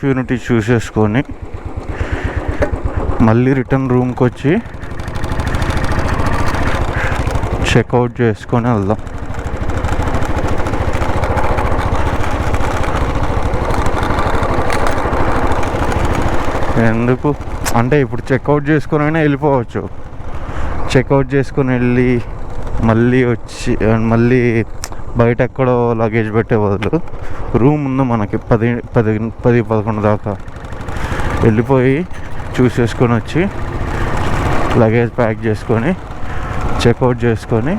Of unity చూసేసుకొని మళ్ళీ return రూమ్కి వచ్చి చెక్అవుట్ చేసుకొని వెళ్దాం. ఎందుకు అంటే ఇప్పుడు చెక్అవుట్ చేసుకొని అయినా వెళ్ళిపోవచ్చు. చెక్అవుట్ చేసుకొని వెళ్ళి మళ్ళీ బయట ఎక్కడో లగేజ్ పెట్టే బదులు రూమ్ ఉంది మనకి 10-11 దాకా. వెళ్ళిపోయి చూసేసుకొని వచ్చి లగేజ్ ప్యాక్ చేసుకొని చెక్అవుట్ చేసుకొని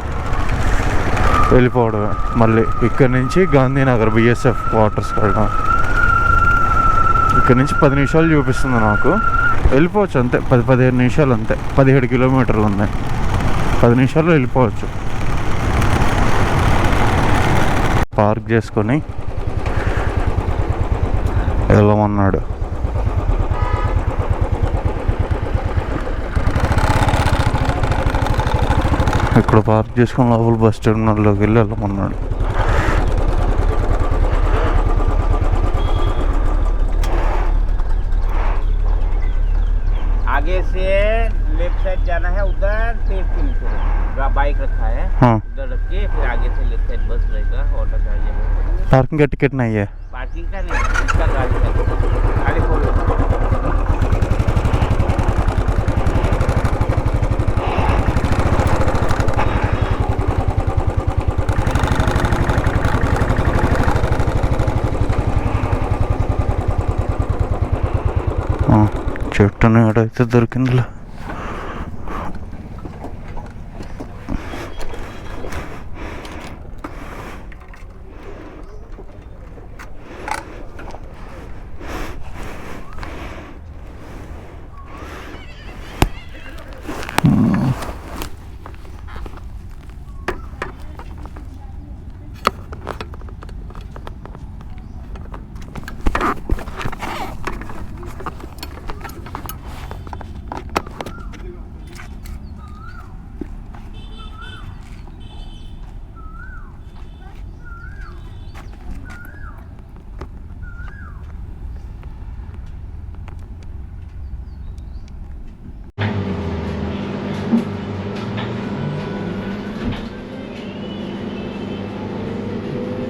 వెళ్ళిపోవడమే. మళ్ళీ ఇక్కడ నుంచి గాంధీనగర్ బిఎస్ఎఫ్ క్వార్టర్స్కి వెళ్ళడం. ఇక్కడ నుంచి 10 నిమిషాలు చూపిస్తుంది నాకు. వెళ్ళిపోవచ్చు అంతే, 10-15 నిమిషాలు అంతే. 17 కిలోమీటర్లు ఉన్నాయి, 10 నిమిషాల్లో వెళ్ళిపోవచ్చు. పార్క్ చేసుకొని వెళ్ళమన్నాడు. ఇక్కడ పార్క్ చేసుకొని లోపల బస్ టెర్మినల్లోకి వెళ్ళి వెళ్ళమన్నాడు. आगे से लेफ्ट साइड जाना है, उधर 3 बाइक रखा है, हाँ उधर रख के फिर आगे से लेफ्ट साइड बस रहेगा, ऑटो चाहिए। पार्किंग का टिकट नहीं है? पार्किंग का नहीं, इसका गाड़ी का गाड़ी खोलो। చెట్టుని ఎడైతే దొరికిందిలే.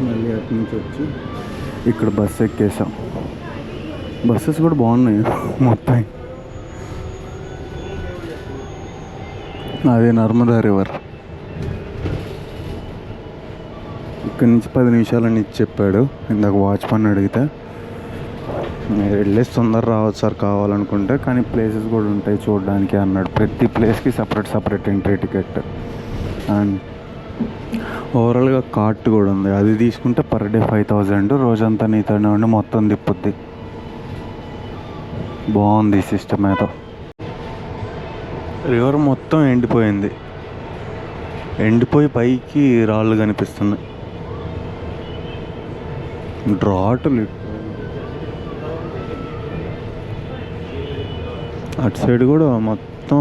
మళ్ళీ అటు నుంచి వచ్చి ఇక్కడ బస్సు ఎక్కేసాం. బస్సెస్ కూడా బాగున్నాయి మొత్తం. అదే నర్మదా రివర్. ఇక్కడ నుంచి 10 నిమిషాలని ఇచ్చి చెప్పాడు ఇందాక వాచ్మెన్ అడిగితే. మీరు వెళ్ళేసి తొందర రావచ్చు సార్ కావాలనుకుంటే, కానీ ప్లేసెస్ కూడా ఉంటాయి చూడడానికి అన్నాడు. ప్రతి ప్లేస్కి సపరేట్ ఎంట్రీ టికెట్. అండ్ ఓవరాల్గా కార్ట్ కూడా ఉంది, అది తీసుకుంటే పర్ డే 5,000. రోజంతా నీతోనే ఉండి మొత్తం తిప్పుద్ది. బాగుంది ఈ సిస్టమ్ ఏదో. రివర్ మొత్తం ఎండిపోయింది, ఎండిపోయి పైకి రాళ్ళు కనిపిస్తున్నాయి. డ్రాట్లు అటు సైడ్ కూడా మొత్తం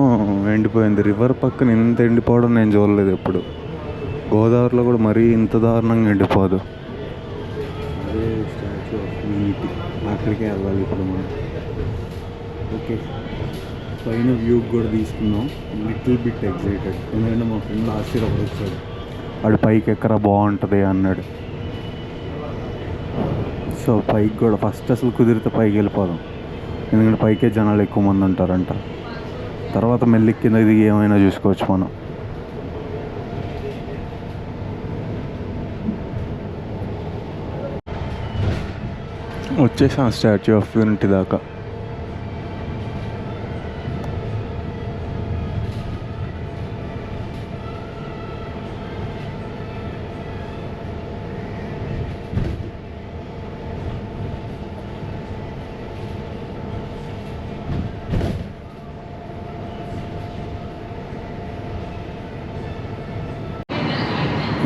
ఎండిపోయింది. రివర్ పక్కన ఇంత ఎండిపోవడం నేను చూడలేదు ఎప్పుడు. గోదావరిలో కూడా మరీ ఇంత దారుణంగా ఎండిపోదు. అదే స్టాచ్యూ ఆఫ్ యూనిటీ, అక్కడికే వెళ్ళాలి ఇప్పుడు మనం. ఓకే, పైన వ్యూ కూడా తీసుకున్నాం. లిటిల్ బిట్ ఎగ్జైటెడ్, ఎందుకంటే మా ఫ్రెండ్ లాస్ట్ ఇయర్ అప్పుడు వచ్చాడు. వాడు పైకి ఎక్కరా బాగుంటుంది అన్నాడు. సో పైకి కూడా ఫస్ట్ అసలు కుదిరితే పైకి వెళ్ళిపోదాం, ఎందుకంటే పైకే జనాలు ఎక్కువ మంది ఉంటారంట. తర్వాత మెల్లి కింద దిగి ఏమైనా చూసుకోవచ్చు మనం. వచ్చేసాం స్టాచ్యూ ఆఫ్ యూనిటీ దాకా.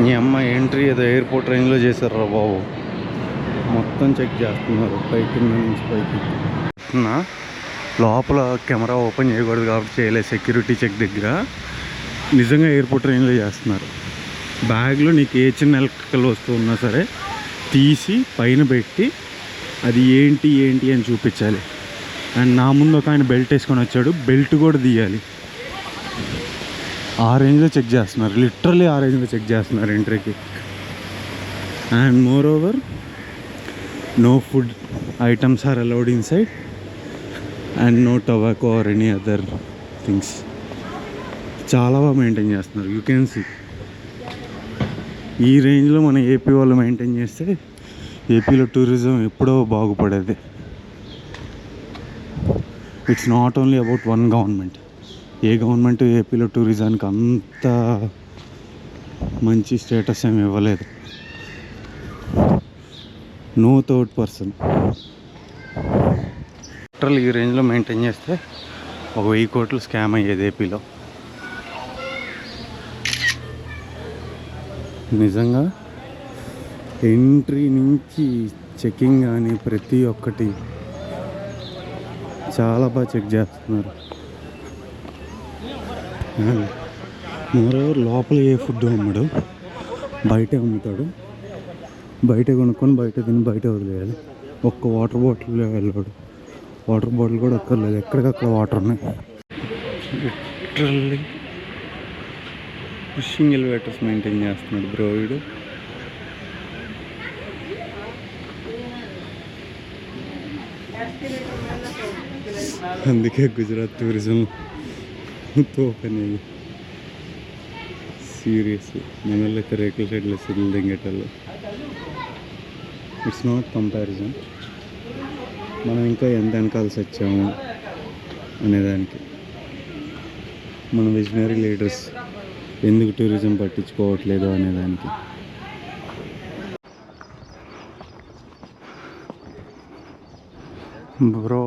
మీ అమ్మ ఎంట్రీ ఏదో ఎయిర్పోర్ట్ రేంజ్లో చేశారు రా బాబు. మొత్తం చెక్ చేస్తున్నారు పైకి నుంచి పైకి. లోపల కెమెరా ఓపెన్ చేయకూడదు కాబట్టి చేయలేదు. సెక్యూరిటీ చెక్ దగ్గర నిజంగా ఎయిర్పోర్ట్ రేంజ్లో చేస్తున్నారు. బ్యాగ్లో నీకు ఏ చిన్న ఎలక్ట్రికల్ వస్తువు ఉన్నా సరే తీసి పైన పెట్టి అది ఏంటి ఏంటి అని చూపించాలి. అండ్ నా ముందు ఒక ఆయన బెల్ట్ వేసుకొని వచ్చాడు, బెల్ట్ కూడా తీయాలి. ఆ రేంజ్లో చెక్ చేస్తున్నారు, లిటరల్లీ ఆ రేంజ్లో చెక్ చేస్తున్నారు ఎంట్రీకి. And moreover no food items are allowed inside and no tobacco or any other things. చాలా బాగా మెయింటైన్ చేస్తున్నారు. యూ కెన్ సీ ఈ రేంజ్లో మన ఏపీ వాళ్ళు మెయింటైన్ చేస్తే ఏపీలో టూరిజం ఎప్పుడో బాగుపడేది. It's not only about one government. ఏ గవర్నమెంట్ ఏపీలో టూరిజానికి అంత మంచి స్టేటస్ ఏమి ఇవ్వలేదు. No third person. లిటరల్ ఈ రేంజ్లో మెయింటైన్ చేస్తే 1,000 కోట్లు స్కామ్ అయ్యేది ఏపీలో. నిజంగా ఎంట్రీ నుంచి చెకింగ్ కానీ ప్రతి ఒక్కటి చాలా బాగా చెక్ చేస్తున్నారు. మరోవర్ లోపల ఏ ఫుడ్ అమ్మడు, బయటే అమ్ముతాడు. బయట కొనుక్కొని బయట తిని బయట వదిలేయాలి. ఒక్క వాటర్ బాటిల్ వెళ్ళాడు, వాటర్ బాటిల్ కూడా అక్కర్లేదు, ఎక్కడికక్కడ వాటర్ ఉన్నాయి. లిటరల్లీ ఫిషింగ్ ఎలివేటర్స్ మెయింటైన్ చేస్తున్నాడు బ్రో వీడు. అందుకే గుజరాత్ టూరిజం తోపనేది సీరియస్లీ. మనోళ్ళైతే రేకుల షెడ్లు సిల్లు దింగేటోళ్ళు. It's not comparison. మనం ఇంకా ఎంత వెనకాల్సి వచ్చాము అనేదానికి. మన విజనరీ లీడర్స్ ఎందుకు టూరిజం పట్టించుకోవట్లేదు అనేదానికి. బ్రో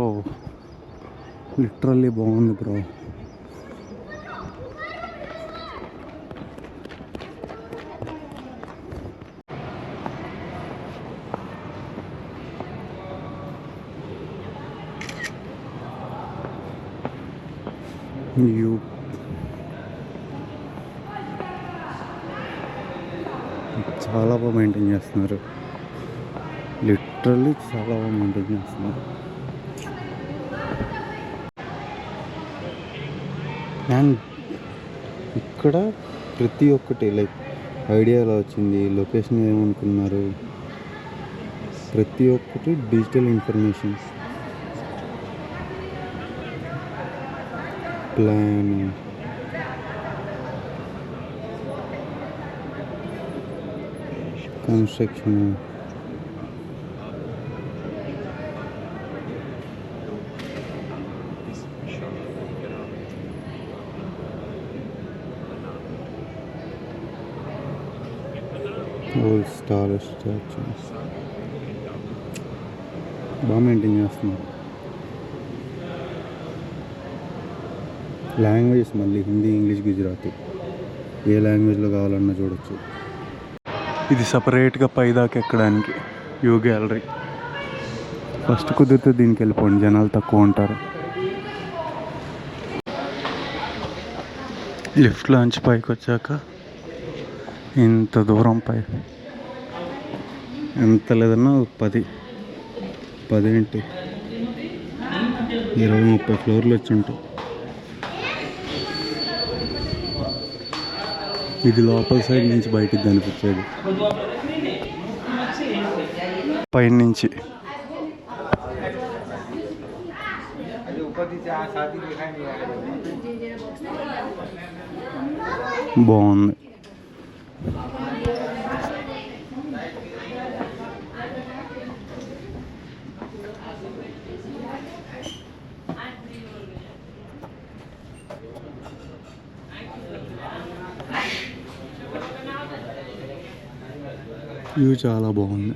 లిటరల్లీ బాగుంది బ్రో. చాలా బాగా మెయింటైన్ చేస్తున్నారు. లిటరల్లీ చాలా బాగా మెయింటైన్ చేస్తున్నారు. అండ్ ఇక్కడ ప్రతి ఒక్కటి లైక్ ఐడియా ఎలా వచ్చింది, లొకేషన్ ఏమనుకున్నారు, ప్రతి ఒక్కటి digital informations, plan, construction, old star statues బాగా మెయింటైన్ చేస్తున్నారు. లాంగ్వేజెస్ మళ్ళీ హిందీ, ఇంగ్లీష్, గుజరాతీ, ఏ లాంగ్వేజ్లో కావాలన్నా చూడొచ్చు. ఇది సపరేట్గా పైదాకా ఎక్కడానికి వ్యూ గ్యాలరీ. ఫస్ట్ కుదిరితే దీనికి వెళ్ళిపోండి, జనాలు తక్కువ ఉంటారు. లిఫ్ట్లోంచి పైకి వచ్చాక ఇంత దూరం పై ఎంత లేదన్నా 10 ఏంటి 20-30 ఫ్లోర్లు వచ్చి ఉంటాయి. ఇది లోపల సైడ్ నుంచి బయటికి కనిపించేది, పైన నుంచి. బాగుంది. వ్యూ చాలా బాగుంది.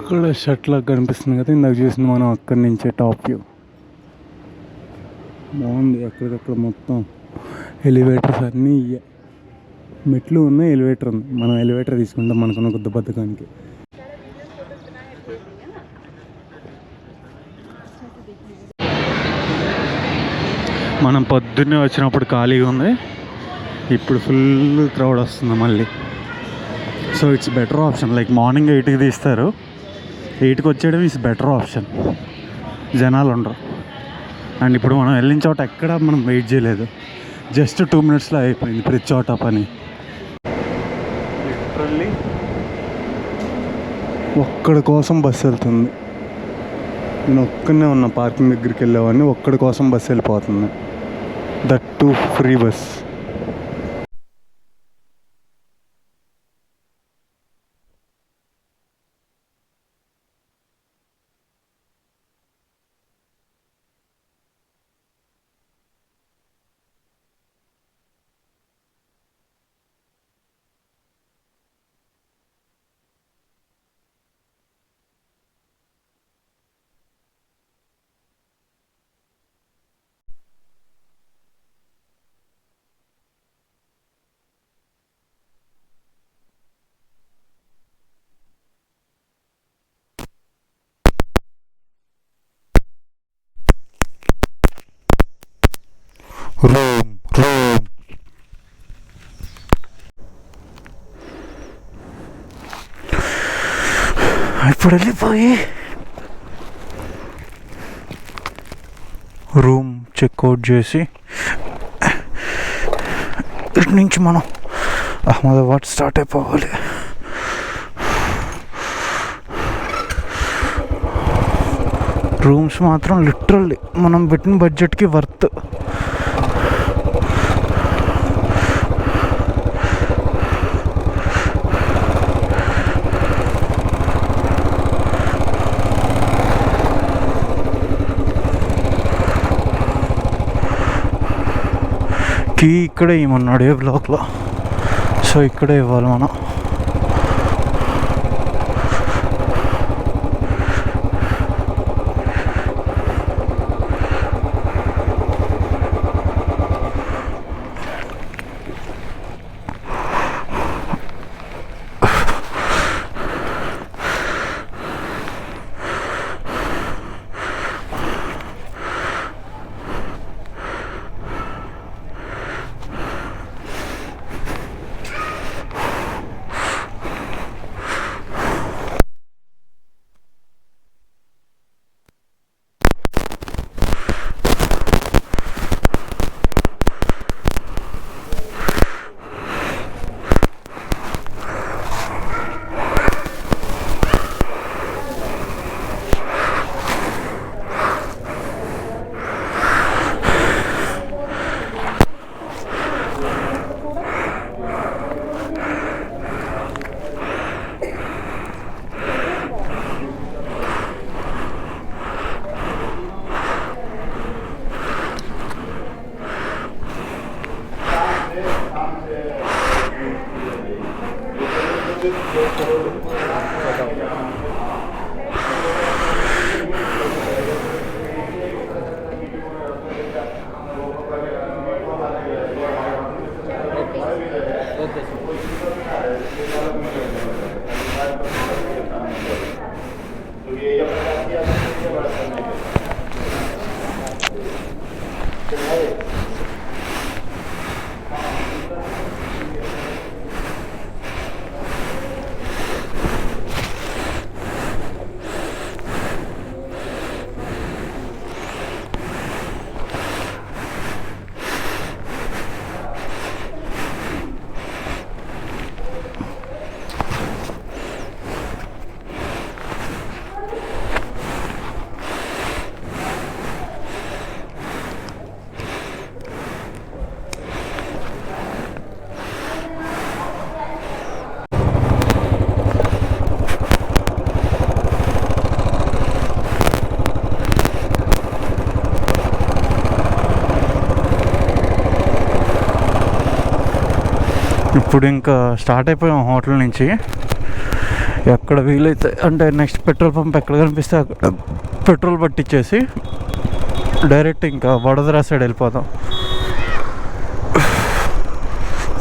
ఇక్కడ షర్ట్ లాగా కనిపిస్తుంది కదా, ఇందాక చూసింది మనం అక్కడి నుంచే టాప్ వ్యూ. బాగుంది. ఎక్కడికక్కడ మొత్తం ఎలివేటర్స్ అన్నీ ఇయ్యే, మెట్లు ఉన్నాయి, ఎలివేటర్ ఉంది. మనం ఎలివేటర్ తీసుకుంటాం మనకున్న కొద్ది బద్ధకానికి. మనం పొద్దున్నే వచ్చినప్పుడు ఖాళీగా ఉంది, ఇప్పుడు ఫుల్ క్రౌడ్ వస్తుంది మళ్ళీ. So it's better option. Like morning 8కి తీస్తారు, 8కి వచ్చేయడం ఇట్స్ బెటర్ ఆప్షన్. జనాలు ఉండరు. అండ్ ఇప్పుడు మనం వెళ్ళిన చోట ఎక్కడ మనం వెయిట్ చేయలేదు, జస్ట్ 2 minutesలో అయిపోయింది ప్రతి చోట పని. లిటరల్లీ ఒక్కడి కోసం బస్సు వెళ్తుంది. నేను ఒక్కనే ఉన్న పార్కింగ్ దగ్గరికి వెళ్ళేవాడిని, ఒక్కడి కోసం బస్సు వెళ్ళిపోతుంది. That to free bus. Room ఇప్పుడు వెళ్ళిపోయి రూమ్ చెక్అవుట్ చేసి ఇటు నుంచి మనం అహ్మదాబాద్ స్టార్ట్ అయిపోవాలి. రూమ్స్ మాత్రం లిటరల్లీ మనం పెట్టిన బడ్జెట్కి వర్త్. కీ ఇక్కడే ఇవ్వమన్నాడు ఏ బ్లాక్లో, సో ఇక్కడే ఇవ్వాలి మనం. ఇప్పుడు ఇంకా స్టార్ట్ అయిపోయాం హోటల్ నుంచి. ఎక్కడ వీలైతే అంటే నెక్స్ట్ పెట్రోల్ పంప్ ఎక్కడ కనిపిస్తే అక్కడ పెట్రోల్ పట్టించేసి డైరెక్ట్ ఇంకా వడోదరా సైడ్ వెళ్ళిపోతాం.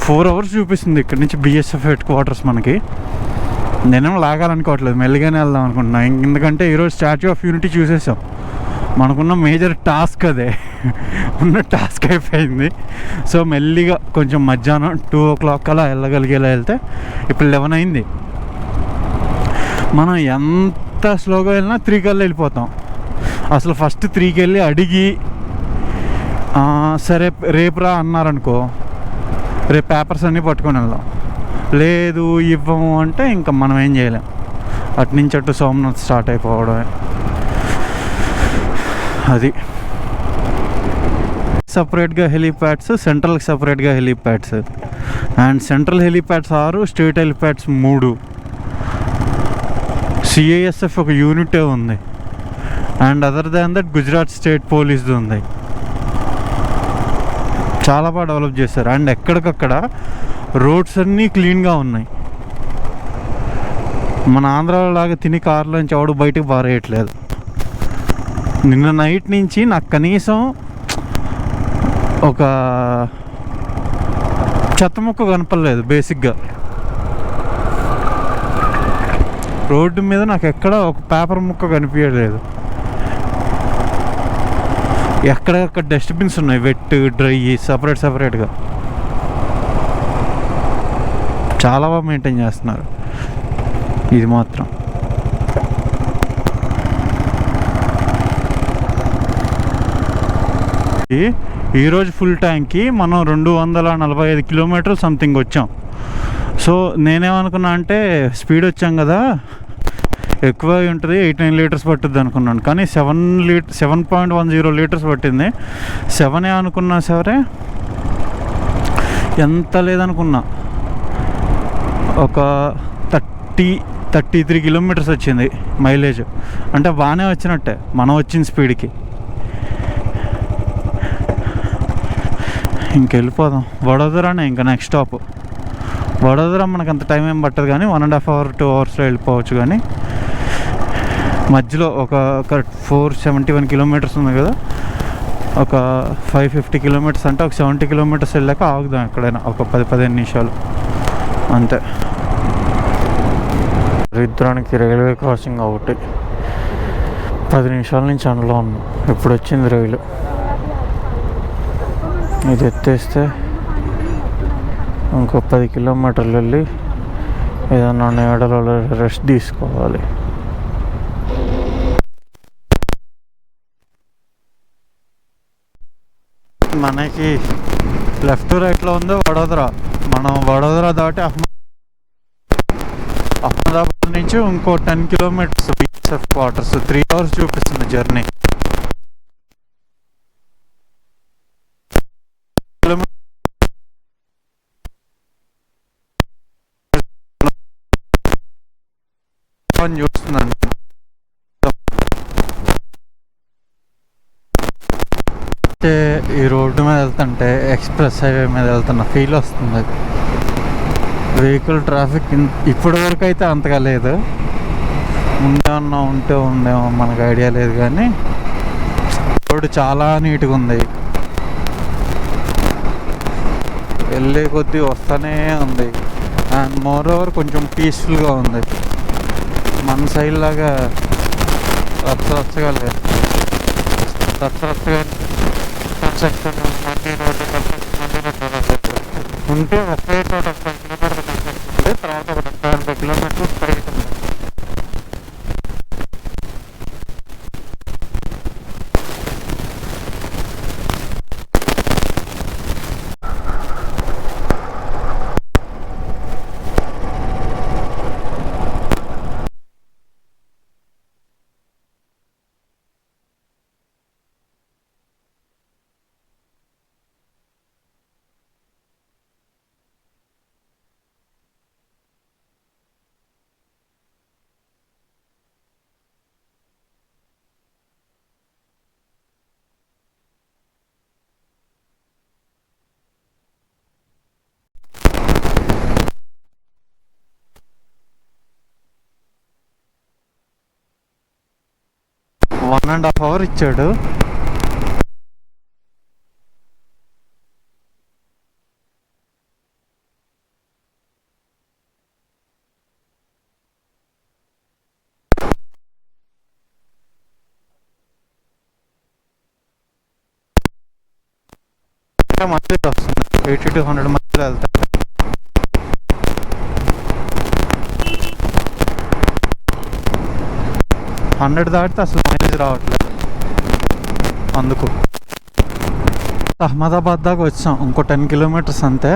4 hours చూపిస్తుంది ఇక్కడ నుంచి బిఎస్ఎఫ్ హెడ్ క్వార్టర్స్ మనకి. నేనేం లాగాలనుకోవట్లేదు, మెల్లిగానే వెళ్దాం అనుకుంటున్నా. ఎందుకంటే ఈరోజు స్టాచ్యూ ఆఫ్ యూనిటీ చూసేసాం, మనకున్న మేజర్ టాస్క్ అదే. ఉన్న టాస్క్ అయిపోయింది. సో మెల్లిగా కొంచెం మధ్యాహ్నం 2 o'clock అలా వెళ్ళగలిగేలా వెళ్తే, ఇప్పుడు 11 అయింది. మనం ఎంత స్లోగా వెళ్ళినా 3 కల్లా వెళ్ళిపోతాం. అసలు ఫస్ట్ 3కి వెళ్ళి అడిగి సరే రేపు రా అన్నారనుకో, రేపు పేపర్స్ అన్నీ పట్టుకొని వెళ్దాం. లేదు ఇవ్వము అంటే ఇంకా మనం ఏం చేయలేం. అటు నుంచి అటు సోమనాథ్ స్టార్ట్ అయిపోవడమే. అది సపరేట్గా హెలీప్యాడ్స్, సెంట్రల్కి సపరేట్గా helipads. And central helipads 6, state helipads 3. CISF ఒక యూనిటే ఉంది. And other than that Gujarat state పోలీస్ది ఉంది. చాలా బాగా డెవలప్ చేశారు. అండ్ ఎక్కడికక్కడ రోడ్స్ అన్నీ క్లీన్గా ఉన్నాయి. మన ఆంధ్రాలో లాగా తిని కార్లోంచి ఎవడు బయటకు పారేయట్లేదు. నిన్న నైట్ నుంచి నాకు కనీసం ఒక చెత్త ముక్క కనపడలేదు. బేసిక్గా రోడ్డు మీద నాకు ఎక్కడ ఒక పేపర్ ముక్క కనిపించలేదు. ఎక్కడెక్కడ డస్ట్బిన్స్ ఉన్నాయి, వెట్ డ్రై సపరేట్గా. చాలా బాగా మెయింటైన్ చేస్తున్నారు ఇది మాత్రం. ఈరోజు ఫుల్ ట్యాంక్కి మనం 245 kilometers సంథింగ్ వచ్చాం. సో నేనేమనుకున్నా అంటే స్పీడ్ వచ్చాం కదా, ఎక్కువ ఉంటుంది, 89 liters పట్టుద్ది అనుకున్నాను. కానీ 7.10 liters పట్టింది. 7 అనుకున్నా సరే, ఎంత లేదనుకున్నా ఒక 33 kilometers వచ్చింది మైలేజ్. అంటే బాగానే వచ్చినట్టే మనం వచ్చిన స్పీడ్కి. ఇంకెళ్ళిపోదాం వడోదరానే. ఇంకా నెక్స్ట్ స్టాప్ వడోదరా. మనకు అంత టైం ఏం పట్టదు కానీ 1.5 hour 2 hours వెళ్ళిపోవచ్చు. కానీ మధ్యలో ఒక 471 kilometers ఉంది కదా, ఒక 550 kilometers అంటే ఒక 70 kilometers వెళ్ళాక ఆగుదాం ఎక్కడైనా, ఒక 10-15 నిమిషాలు అంతే. రుద్రానికి రైల్వే క్రాసింగ్ ఒకటి 10 నిమిషాల నుంచి అందులో ఉన్నాం. ఇప్పుడు వచ్చింది రైలు. ఇది ఎత్తేస్తే ఇంకో 10 kilometers వెళ్ళి ఏదన్నా నీడలో రెస్ట్ తీసుకోవాలి. మనకి లెఫ్ట్ రైట్లో ఉంది వడోదరా. మనం వడోదరా దాటి అహ్మదాబాద్ నుంచి ఇంకో 10 kilometers బిఎస్ఎఫ్ క్వార్టర్స్. 3 hours చూపిస్తుంది జర్నీ. చూస్తున్నాను ఈ రోడ్డు మీద వెళ్తుంటే ఎక్స్ప్రెస్ హైవే మీద వెళ్తున్న ఫీల్ వస్తుంది. వెహికల్ ట్రాఫిక్ ఇప్పటి వరకు అయితే అంతగా లేదు. ఉండేమో మనకు ఐడియా లేదు. కానీ రోడ్డు చాలా నీట్గా ఉంది. వెళ్ళే కొద్దీ వస్తూనే ఉంది. అండ్ మోర్ ఓవర్ కొంచెం పీస్ఫుల్గా ఉంది. మన సైడ్ లాగా రచ్చగా లేదు. రచ్చగా ఉంటే ఒకే చోట 10 kilometers తర్వాత ఒక 35 kilometers పైకి. 1.5 hours ఇచ్చాడు. మధ్యలో వస్తుంది 80 to 100 మధ్యలో వెళ్తాడు. హండ్రెడ్ దాటితే అసలు మైలేజ్ రావట్లేదు. అందుకు అహ్మదాబాద్ దాకా వచ్చాం. ఇంకో 10 kilometers అంతే.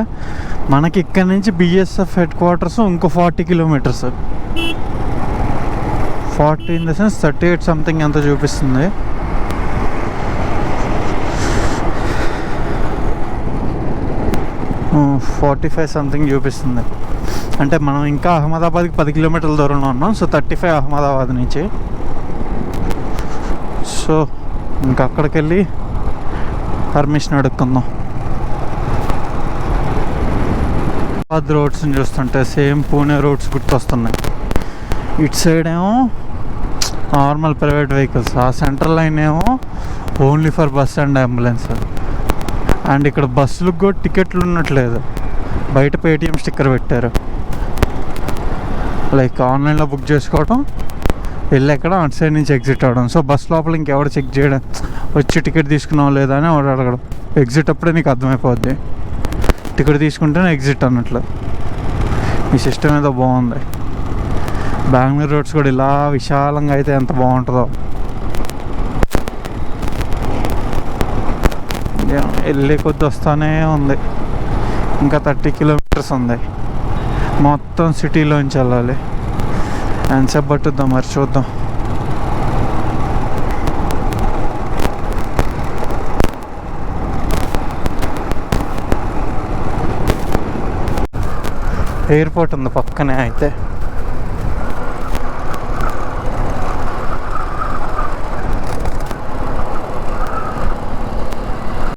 మనకి ఇక్కడ నుంచి బిఎస్ఎఫ్ హెడ్ క్వార్టర్స్ ఇంకో 40 kilometers. 40 in the sense 38 something ఎంత చూపిస్తుంది. Hmm, 45 సంథింగ్ చూపిస్తుంది. అంటే మనం ఇంకా అహ్మదాబాద్కి 10 kilometers దూరంలో ఉన్నాం. సో 35 అహ్మదాబాద్ నుంచి. సో ఇంకా అక్కడికి వెళ్ళి పర్మిషన్ అడుక్కుందాం. అహ్మదాబాద్ రోడ్స్ని చూస్తుంటే సేమ్ పూణే రోడ్స్ గుర్తొస్తున్నాయి. ఇటు సైడ్ ఏమో నార్మల్ ప్రైవేట్ వెహికల్స్, ఆ సెంట్రల్ లైన్ ఏమో only for bus and ambulance. And ఇక్కడ బస్సులకు కూడా టికెట్లు ఉన్నట్లేదు, బయట పేటిఎం స్టిక్కర్ పెట్టారు. లైక్ ఆన్లైన్లో బుక్ చేసుకోవడం, వెళ్ళి ఎక్కడ అటు సైడ్ నుంచి ఎగ్జిట్ అవ్వడం. సో బస్ లోపల ఇంకెవరు చెక్ చేయడం, వచ్చి టికెట్ తీసుకున్నావు లేదా అని ఎవరు అడగడం. ఎగ్జిట్ అప్పుడే నీకు అర్థమైపోద్ది, టికెట్ తీసుకుంటేనే ఎగ్జిట్ అన్నట్లు. ఈ సిస్టమ్ ఏదో బాగుంది. బెంగళూరు రోడ్స్ కూడా ఇలా విశాలంగా అయితే ఎంత బాగుంటుందో. వెళ్ళే కొద్ది వస్తూనే ఉంది. ఇంకా 30 kilometers ఉంది. మొత్తం సిటీలోంచి వెళ్ళాలి. ఎంతసేపు పట్టుద్దాం మరి చూద్దాం. ఎయిర్పోర్ట్ ఉంది పక్కనే. అయితే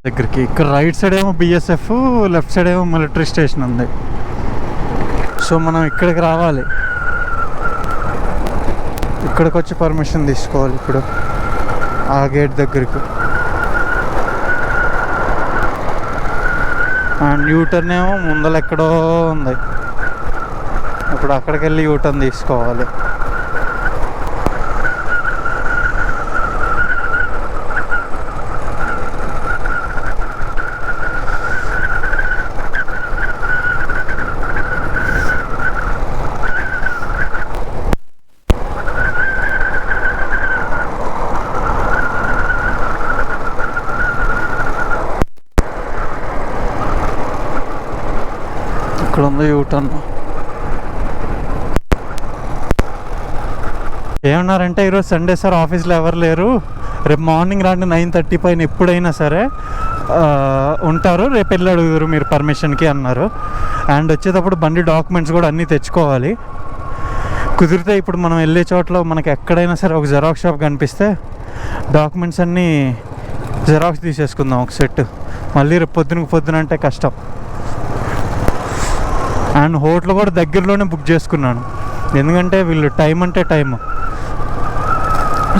దగ్గరికి ఇక్కడ రైట్ సైడ్ ఏమో బిఎస్ఎఫ్, లెఫ్ట్ సైడ్ ఏమో మిలిటరీ స్టేషన్ ఉంది. సో మనం ఇక్కడికి రావాలి, ఇక్కడికి వచ్చి పర్మిషన్ తీసుకోవాలి ఇప్పుడు ఆ గేట్ దగ్గరికి. అండ్ యూటర్న్ ఏమో ముందర ఎక్కడో ఉంది. ఇప్పుడు అక్కడికి వెళ్ళి యూటర్న్ తీసుకోవాలి. ఇక్కడ ఉంది యూటర్న్. ఏమన్నారంటే ఈరోజు సండే సార్, ఆఫీస్లో ఎవరు లేరు, రేపు మార్నింగ్ రండి 9:30 పైన ఎప్పుడైనా సరే ఉంటారు, రేపు వెళ్ళి అడుగుతారు మీరు పర్మిషన్కి అన్నారు. అండ్ వచ్చేటప్పుడు బండి డాక్యుమెంట్స్ కూడా అన్నీ తెచ్చుకోవాలి. కుదిరితే ఇప్పుడు మనం వెళ్ళే చోట్ల మనకి ఎక్కడైనా సరే ఒక జెరాక్స్ షాప్ కనిపిస్తే డాక్యుమెంట్స్ అన్నీ జెరాక్స్ తీసేసుకుందాం ఒక సెట్. మళ్ళీ రేపు పొద్దున అంటే కష్టం. అండ్ హోటల్ కూడా దగ్గరలోనే బుక్ చేసుకున్నాను, ఎందుకంటే వీళ్ళు టైం అంటే టైం.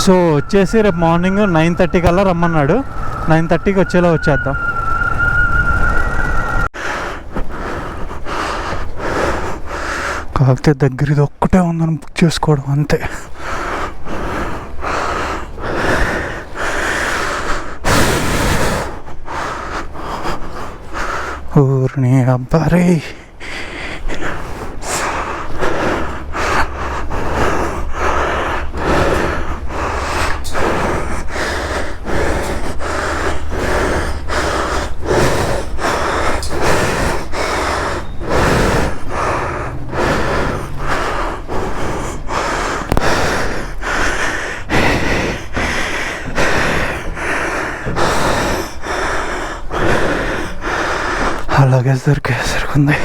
సో వచ్చేసి రేపు మార్నింగ్ 9:30 కల్లా రమ్మన్నాడు. 9:30కి వచ్చేలా వచ్చేద్దాం. కాకపోతే దగ్గర ఇది ఒక్కటే ఉందని బుక్ చేసుకోవడం అంతే. ఊరిని అబ్బారే. అలాగే దొరికింది.